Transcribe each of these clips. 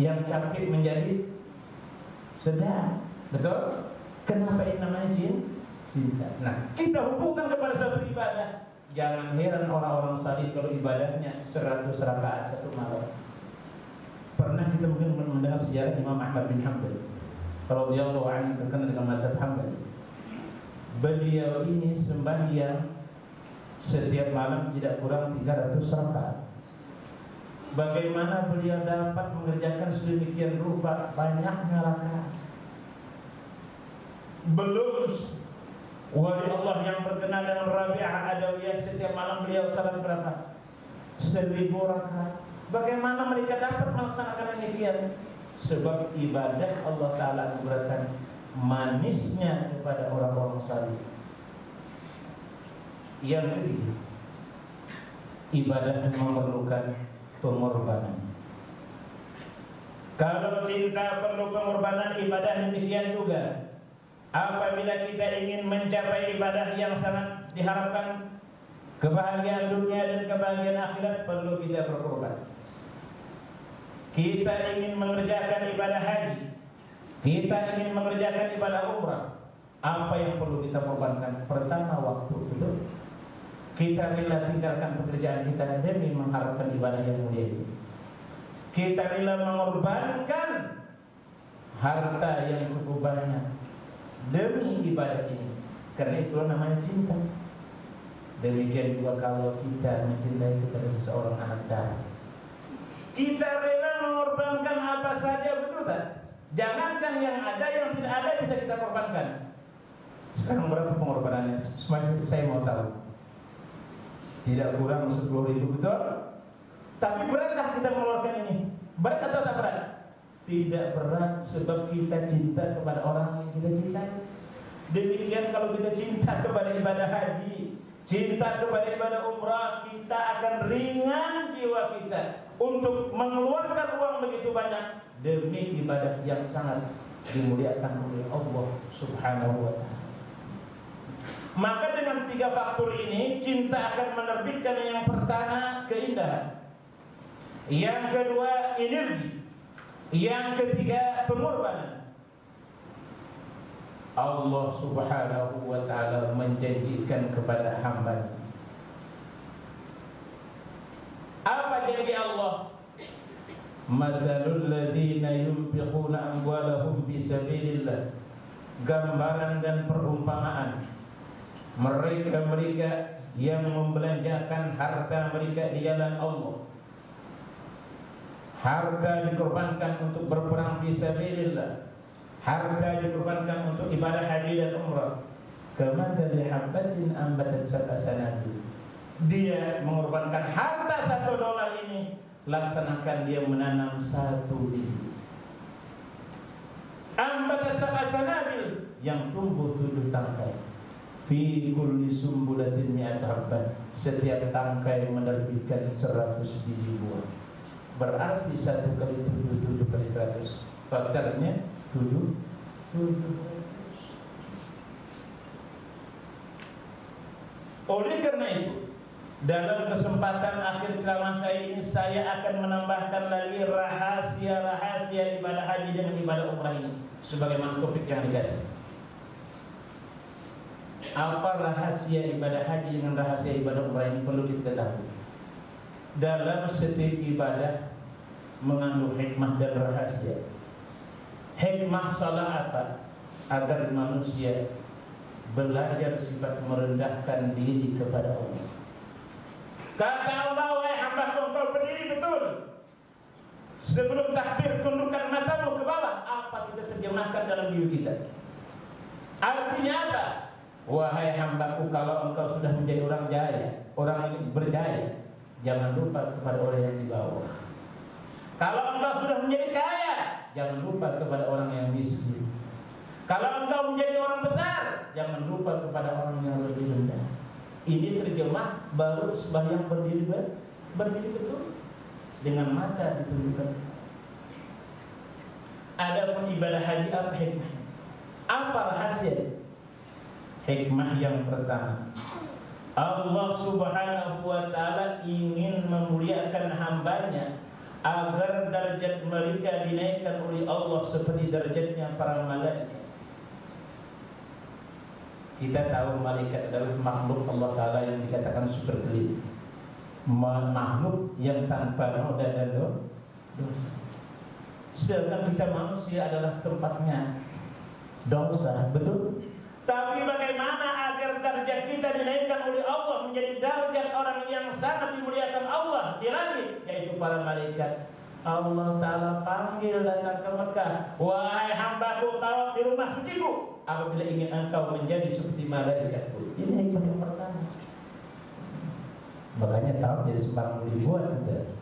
yang capek menjadi sedang. Betul? Kenapa ini namanya cinta? Nah, kita hubungkan kepada satu ibadah. Jangan heran orang-orang salih kalau ibadahnya 100 rakaat satu malam. Pernah kita mungkin mendengar sejarah Imam Ahmad bin Hanbal radhiyallahu anhu, terkenal dengan mazhab Hambali. Beliau ini sembahyang setiap malam tidak kurang 300 rakaat. Bagaimana beliau dapat mengerjakan sedemikian rupa banyaknya rakaat? Belum wali Allah yang terkenal dengan Rabi'ah Adawiyah, setiap malam beliau salat berapa? 1000 rakaat. Bagaimana mereka dapat melaksanakan demikian? Sebab ibadah Allah Ta'ala anugerahkan manisnya kepada orang-orang salih. Yang ketiga, ibadah memerlukan pengorbanan. Kalau cinta perlu pengorbanan, ibadah demikian juga. Apabila kita ingin mencapai ibadah yang sangat diharapkan, kebahagiaan dunia dan kebahagiaan akhirat, perlu kita berkorban. Kita ingin mengerjakan ibadah haji, kita ingin mengerjakan ibadah umrah, apa yang perlu kita korbankan? Pertama, waktu. Betul? Kita rela tinggalkan pekerjaan kita demi mengharapkan ibadah yang mulia itu. Kita rela mengorbankan harta yang cukup banyak demi ibadah ini, karena itulah namanya cinta. Demikian juga kalau kita mencintai kepada seseorang anak darah, kita rela mengorbankan apa saja, betul tak? Jangankan yang ada, yang tidak ada bisa kita korbankan. Sekarang berapa pengorbanannya? Saya mau tahu. Tidak kurang 10.000, betul? Tapi beratkah kita mengeluarkan ini? Berat atau tak berat? Tidak berat, sebab kita cinta kepada orang yang kita cintai. Demikian kalau kita cinta kepada ibadah haji, cinta kepada ibadah umrah, kita akan ringan jiwa kita untuk mengeluarkan uang begitu banyak demi ibadah yang sangat dimuliakan oleh Allah Subhanahu wa ta'ala. Maka dengan 3 faktor ini, cinta akan menerbitkan yang pertama keindahan, yang kedua energi, yang ketiga pengorbanan. Allah Subhanahu wa ta'ala menjanjikan kepada hamba. Apa janji Allah? Masalul ladzina yunfiquna amwalahum fi sabilillah. Gambaran dan perumpamaan mereka yang membelanjakan harta mereka di jalan Allah. Harta dikorbankan untuk berperang fi sabilillah. Harta dikorbankan untuk ibadah haji dan umrah. Kamatsali habbatin ambatat sab'a sanabil. Dia mengorbankan harta $1 ini, laksanakan dia menanam 1 biji. Ambatat sab'a sanabil, yang tumbuh 7 tangkai. Fi kulli sumbulatin mi'at habban, setiap tangkai menerbitkan 100 biji buah. Berarti 1 kali 7 kali 100, faktornya 7. Oleh karena itu, dalam kesempatan akhir ceramah saya ini, saya akan menambahkan lagi rahasia-rahasia ibadah haji dengan ibadah umrah ini, sebagaimana topik yang dikasih. Apa rahasia ibadah haji dengan rahasia ibadah umrah ini perlu kita ketahui. Dalam setiap ibadah mengandung hikmah dan rahasia. Hikmah salah apa? Agar manusia belajar sifat merendahkan diri kepada Allah. Kata Allah, wahai hamba-Ku, engkau berdiri betul. Sebelum takbir, tundukkan matamu ke bawah. Apa kita terjemahkan dalam diri kita? Artinya apa? Wahai hamba-Ku, kalau engkau sudah menjadi orang jaya, orang yang berjaya, jangan lupa kepada orang yang di bawah. Kalau engkau sudah menjadi kaya, jangan lupa kepada orang yang miskin. Kalau engkau menjadi orang besar, jangan lupa kepada orang yang lebih rendah. Ini terjemah baru sembahyang berdiri betul, dengan mata ditunjukkan. Ada pun ibadah haji, apa hikmahnya? Apa rahasia? Hikmah yang pertama, Allah Subhanahu wa ta'ala ingin memuliakan hambanya agar derajat mereka dinaikkan oleh Allah seperti derajatnya para malaikat. Kita tahu malaikat adalah makhluk Allah Ta'ala yang dikatakan super clean, makhluk yang tanpa noda dan dosa. Sedangkan kita manusia adalah tempatnya dosa, betul? Tapi bagaimana agar derajat kita dinaikkan oleh Allah menjadi derajat orang yang sangat dimuliakan Allah di langit, yaitu para malaikat. Allah Ta'ala panggil datang ke Mekah, wahai hambaku tawaf di rumah suciku, apabila ingin engkau menjadi seperti malaikatku. Ini hikmah yang pertama. Makanya tawaf jadi sembarang boleh buat kita.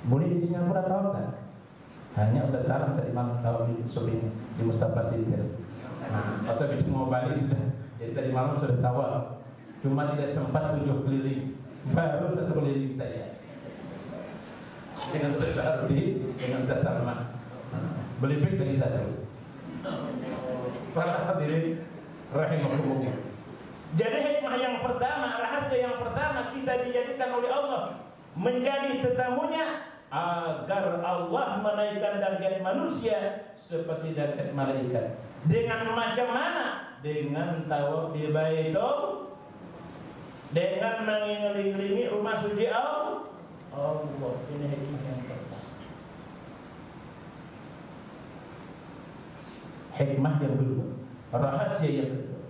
Boleh di Singapura tawaf kan? Hanya Ustaz Salam tadi malam tawaf di Sobing di Mustafa Sidir. Nah, masa bisa mau balik sudah. Jadi tadi malam sudah tawaf, cuma tidak sempat 7 keliling, baru 1 keliling saya. Dengan Ustaz Arudi, dengan Ustaz Salman, belibet lagi 1. Para hadirin rahimahumullah. Jadi hikmah yang pertama, rahasia yang pertama, kita dijadikan oleh Allah menjadi tetamunya agar Allah menaikkan derajat manusia seperti derajat malaikat. Dengan macam mana? Dengan tawaf di Baitul, dengan mengelilingi rumah suci Allah. Ini hikmah yang pertama. Hikmah yang kedua, rahasia yang kedua,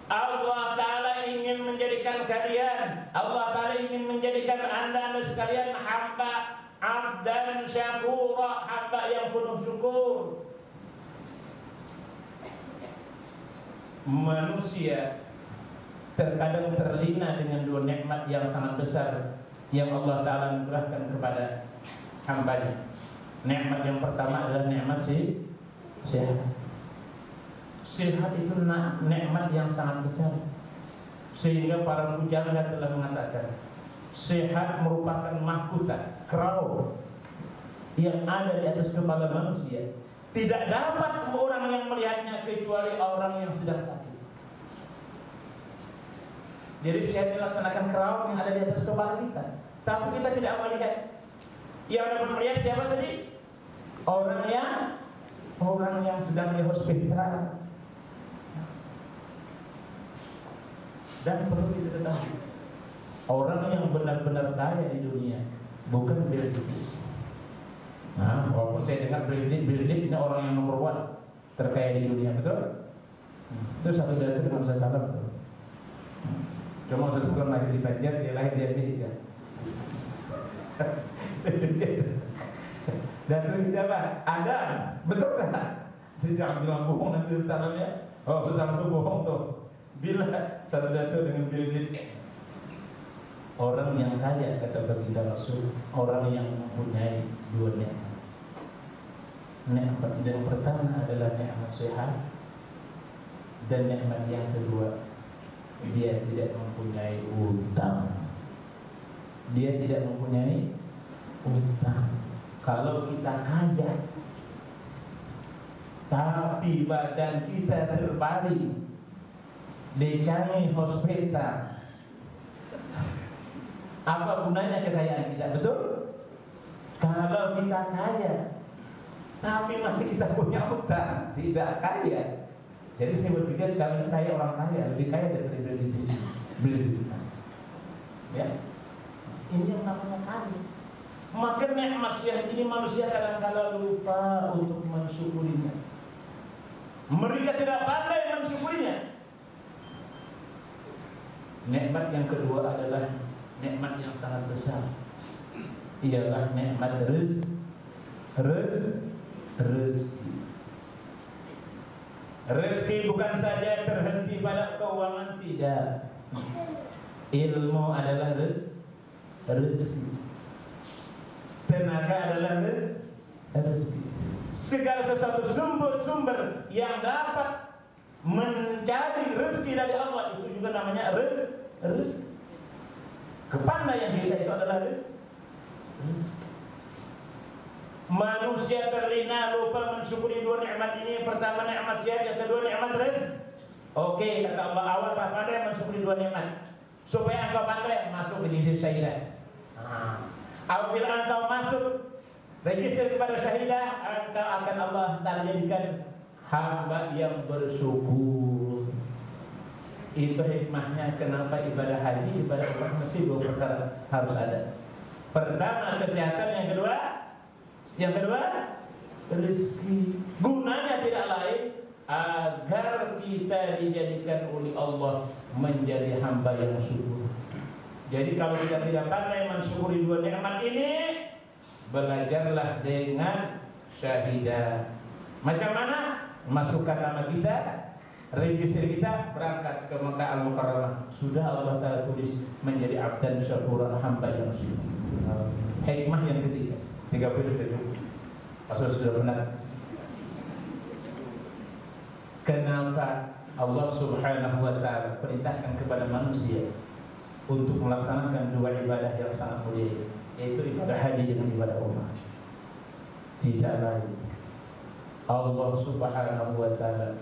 Allah Ta'ala ingin menjadikan kalian, Allah Ta'ala ingin menjadikan anda sekalian hamba abdan syakura, hamba yang penuh syukur. Manusia terkadang terlena dengan 2 nikmat yang sangat besar yang Allah Ta'ala anugerahkan kepada hambanya. Nikmat yang pertama adalah nikmat sehat. Sehat itu nikmat yang sangat besar, sehingga para pujangga telah mengatakan sehat merupakan mahkota, crown yang ada di atas kepala manusia. Tidak dapat orang yang melihatnya kecuali orang yang sedang sakit. Jadi sehat dilaksanakan crown yang ada di atas kepala kita, tapi kita tidak melihat. Yang dapat melihat siapa tadi? Orang yang sedang di hospital. Dan perlu kita ketahui, orang yang benar-benar kaya di dunia bukan Bill Gates. Nah, walaupun saya dengar Bill Gates ini orang yang nomor 1 terkaya di dunia, betul? Itu satu dari itu dengan Ustaz Salam, betul? Cuma Ustaz Salam lahir di Banjar, dia lahir di Amerika. Dan itu siapa? Adam, betul kan? Jadi jangan bilang bohong nanti Ustaz Salam ya. Oh, Ustaz Salam itu bohong tuh. Bila satu datu dengan Bill Gates, orang yang kaya, kata baginda Rasul, orang yang mempunyai 2 nikmat. Nikmat yang pertama adalah nikmat sehat, dan nikmat yang kedua, dia tidak mempunyai utang. Dia tidak mempunyai utang. Kalau kita kaya tapi badan kita terbaring di Changi Hospital, apa gunanya kekayaan kita, betul? Kalau kita kaya tapi masih kita punya utang, tidak kaya. Jadi saya berpikir sekarang saya orang kaya, lebih kaya daripada Bill Gates. Ya, ini yang namanya kaya. Maka nikmat sehat ini manusia kadang-kala lupa untuk mensyukurinya. Mereka tidak pandai mensyukurinya. Nikmat yang kedua adalah nikmat yang sangat besar, ialah nikmat rezeki. Rezeki bukan saja terhenti pada keuangan, tidak. Ilmu adalah rezeki. Tenaga adalah rezeki. Segala sesuatu sumber yang dapat mencari rezeki dari Allah itu juga namanya rezeki. Kepandaian kita itu adalah rezeki. Manusia terlena lupa mensyukuri 2 nikmat ini. Pertama nikmat sehat, yang kedua nikmat rezeki. Oke, kata Allah, awal tak pandai mensyukuri 2 nikmat supaya engkau pandai masuk di sisi syaitan. Apabila engkau masuk register kepada syahidah, engkau akan Allah Ta'ala jadikan hamba yang bersyukur. Itu hikmahnya kenapa ibadah haji, ibadah umrah mesti dua perkara harus ada. Pertama kesehatan, yang kedua rezeki. Gunanya tidak lain agar kita dijadikan oleh Allah menjadi hamba yang syukur. Jadi kalau kita tidak pandai mensyukuri dua nikmat ini, belajarlah dengan syahidah. Macam mana? Masukkan nama kita, register kita, berangkat ke Mekah Al-Mukarramah. Sudah Allah Ta'ala tulis menjadi abdan syakuran, hamba yang syukur. Hikmah yang ketiga, 37. Asal sudah benar. Kenapa Allah Subhanahu wa Ta'ala perintahkan kepada manusia untuk melaksanakan dua ibadah yang sangat mulia, yaitu ibadah haji dengan ibadah umrah? Tidak lain, Allah Subhanahu wa Ta'ala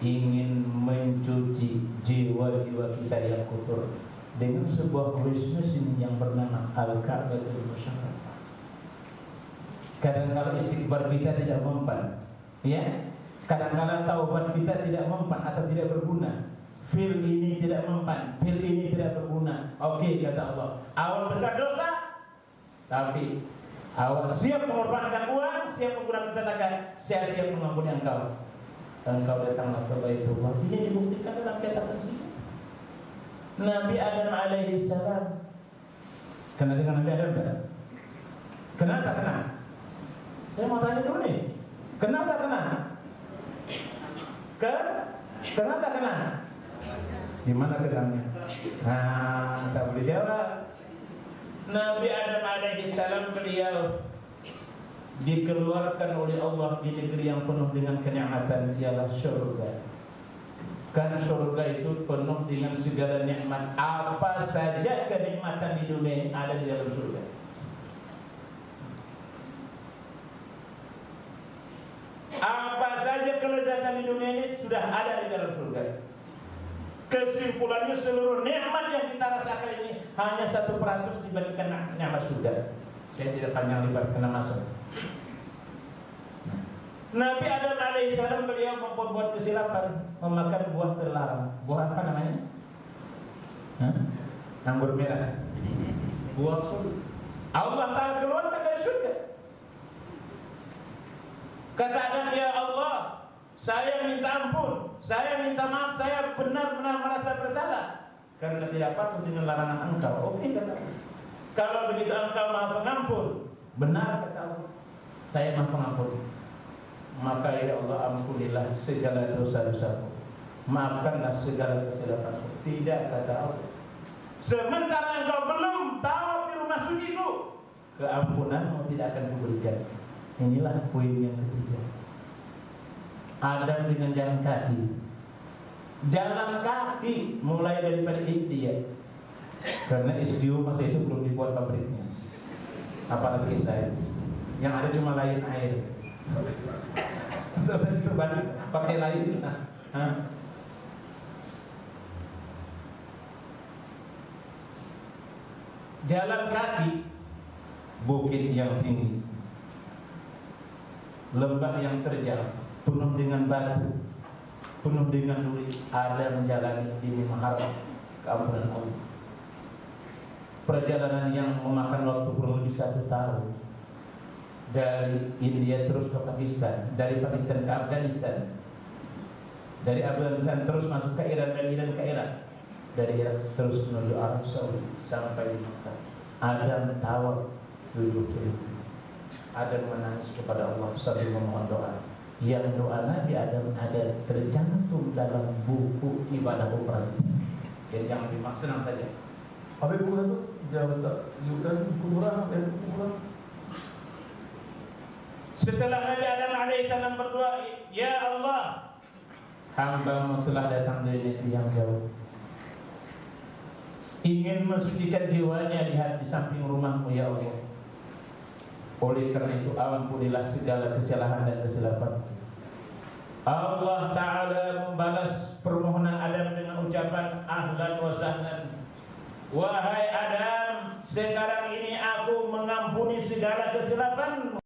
ingin mencuci jiwa-jiwa kita yang kotor dengan sebuah bisnis yang bernama Al-Ka'batul Musyarrafah. Kadang-kadang istighfar kita tidak mempan, ya. Kadang-kadang taubat kita tidak mempan atau tidak berguna. Fil ini tidak mempan, fil ini tidak berguna. Oke, kata Allah, awal besar dosa, tapi awal siap mengorbankan uang, siap menggunakan tenaga, saya siap mengampuni engkau. Engkau datanglah ke Baitullah. Ini dibuktikan dalam kitab sini. Nabi Adam alaihi salam. Kenal dengan Nabi Adam tak? Kenal tak kenal? Saya mau tanya dulu nih. Kenal tak kenal? Kenal tak kenal? Di mana kenalnya? Nah, tak boleh jawab. Nabi Adam alaihi salam beliau dikeluarkan oleh Allah di negeri yang penuh dengan kenikmatan, ialah syurga. Karena syurga itu penuh dengan segala nikmat. Apa saja kenikmatan di dunia ini ada di dalam surga. Apa saja kelezatan di dunia ini sudah ada di dalam surga. Kesimpulannya, seluruh nikmat yang kita rasakan ini hanya 1% dibandingkan nikmat surga. Saya tidak panjang lebar kena masuk. Nabi Adam alaihissalam beliau membuat kesilapan, memakan buah terlarang. Buah apa namanya? Anggur merah. Buah pun Allah Ta'ala keluarkan dari surga. Kata Adam, ya Allah, saya minta ampun, saya minta maaf, saya benar-benar merasa bersalah karena tidak patuh dengan larangan engkau. Oke, kata Allah. Kalau begitu engkau maha pengampun, benar kata Allah, saya maha pengampun. Maka ya Allah, ampunilah segala dosa-dosaku, maafkanlah segala kesilapanku. Tidak, kata Allah, sementara engkau belum tahu di rumah suciku, keampunanmu tidak akan kuberikan. Inilah poin yang ketiga. Adam dengan jalan kaki mulai daripada India, karena SDU masa itu belum dibuat pabriknya. Apalagi saya, yang ada cuma lain air. Coba pakai lain. Jalan kaki, bukit yang tinggi, lembah yang terjal, penuh dengan batu, penuh dengan duri. Ada menjalani demi mengharap keampunan Allah. Perjalanan yang memakan waktu kurang lebih 1 tahun. Dari India terus ke Pakistan, dari Pakistan ke Afghanistan, dari Afghanistan terus masuk ke Iran, dan Iran ke Irak, dari Irak terus menuju Arab Saudi sampai di Makkah. Adam tawaf 70 ribu. Adam menangis kepada Allah sambil memohon doa. Yang doa Nabi Adam ada tercantum dalam buku ibadah umrah. Jadi jangan dimaksud saja. Apa buku itu? Jangan tak bukan buku umrah, buku umrah. Setelah Nabi Adam alaihissalam berdoa, ya Allah, hamba-Mu telah datang dari negeri yang jauh, ingin mensucikan jiwanya di samping rumah-Mu, ya Allah. Oleh karena itu ampunilah segala kesalahan dan kesilapan. Allah Ta'ala membalas permohonan Adam dengan ucapan ahlan wa sahlan. Wahai Adam, sekarang ini aku mengampuni segala kesilapanmu.